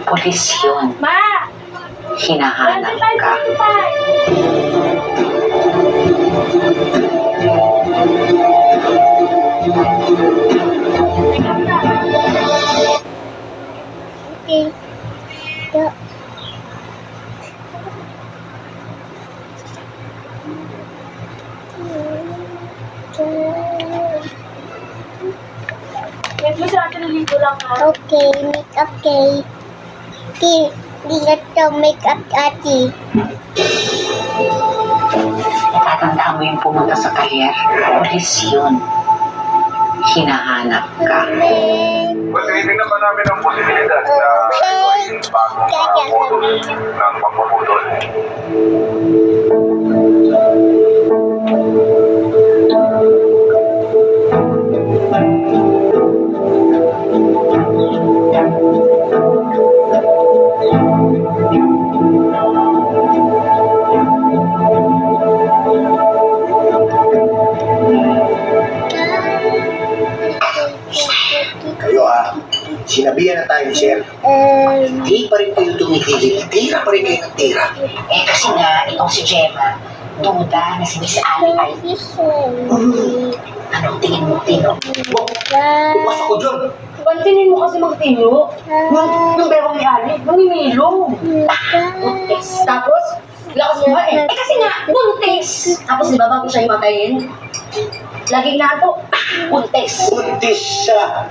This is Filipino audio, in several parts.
Pulis yun. Ma! Hinahanap ka. Okay. Go. Wait mo sa atin nalito lang ha. Okay, makeup kay. Lihat to makeup ati. Natatandaan mo yung pumunta sa kalyer? Pulis yun. Hinahanap ka. Well, tinitingnan pa namin ang posibilidad na ito ay bagong modus ng pagpuputol. Kayo sinabihan na tayo, sir. Hindi pa rin kayo tumitigil. Tira pa rin kayo ng tira. Eh kasi nga, itong si Gemma, duda na si Miss Ali ay... Anong tingin mo, Tino? Bukas ako dyan. Pantinin mo kasi magtino. Nung bewang ni Ali, mamimilo. Buntis. Tapos, lakas mo eh. Eh kasi nga, buntis. Tapos di ba bago siya himatayin? Laging nga ito, buntis. Buntis siya.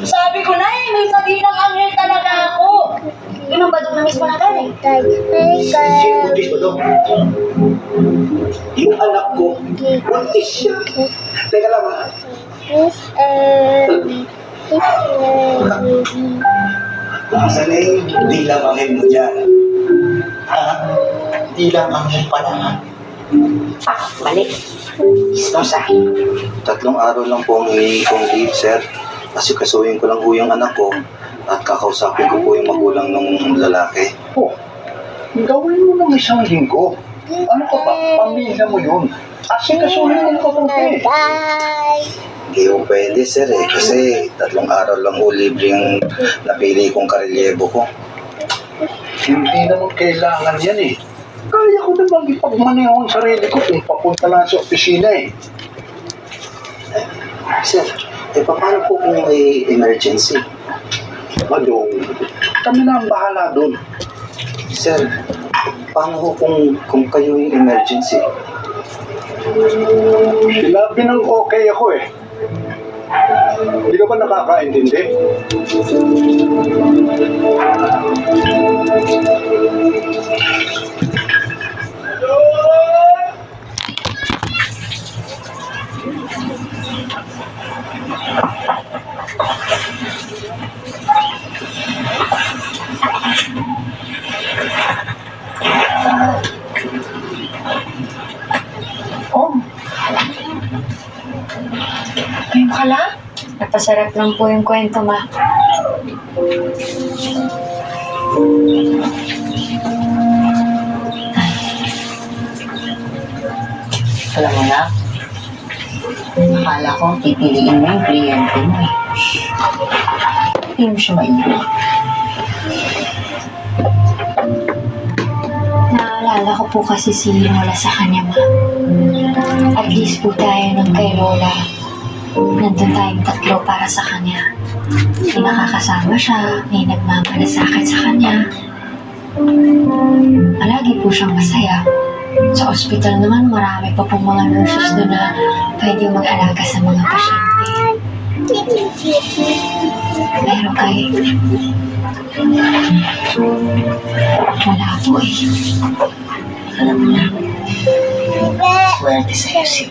Sabi ko na eh, may sabilang anghel talaga ako. Yun ang badog na mismo na tayo. Sino buntis mo doon? Yung anak ko, buntis siya. Teka lang Asan na yung dilang anghel mo dyan? Dilang anghel pala. Balik. Isposa. 3 araw lang po ang hinihingi kong leave, sir. Kasi kasuhin ko lang po yung anak ko at kakausapin ko po yung magulang ng lalaki. Gawin mo ng isang linggo. Ano ka ba? Pamilya mo yun. Asikasuhin mo ito eh. Bye. Hindi po pwede, sir, eh. Kasi 3 araw lang po libre yung napili kong karelyebo ko. Hindi naman kailangan yan eh. Kaya ko namang ipagmaneho ang sarili ko kung papunta lang sa opisina eh. Sir, paano po kung may emergency? Madong, kami na ang bahala doon. Sir, paano po kung kayo yung emergency? Sinabi ng okay ako eh. Hindi ka ba nakakaintindi? Ngayon ka lang? Napasarap lang po yung kwento, ma. Alam mo na, akala ko pipiliin mo yung kliyente mo eh. Hindi mo siya maiwan. Naalala ko po kasi si Lola sa kanya, ma. At least po tayo nung kay Lola. Nandun tayong 3 para sa kanya. May nakakasama siya, may nagmamalasakit sa kanya. Palagi po siyang masaya. Sa ospital naman, marami pa pong mga nurses doon na pwede mag-alaga sa mga pasyente. Pero kay... wala po eh. Alam mo na, swerte sa'yo si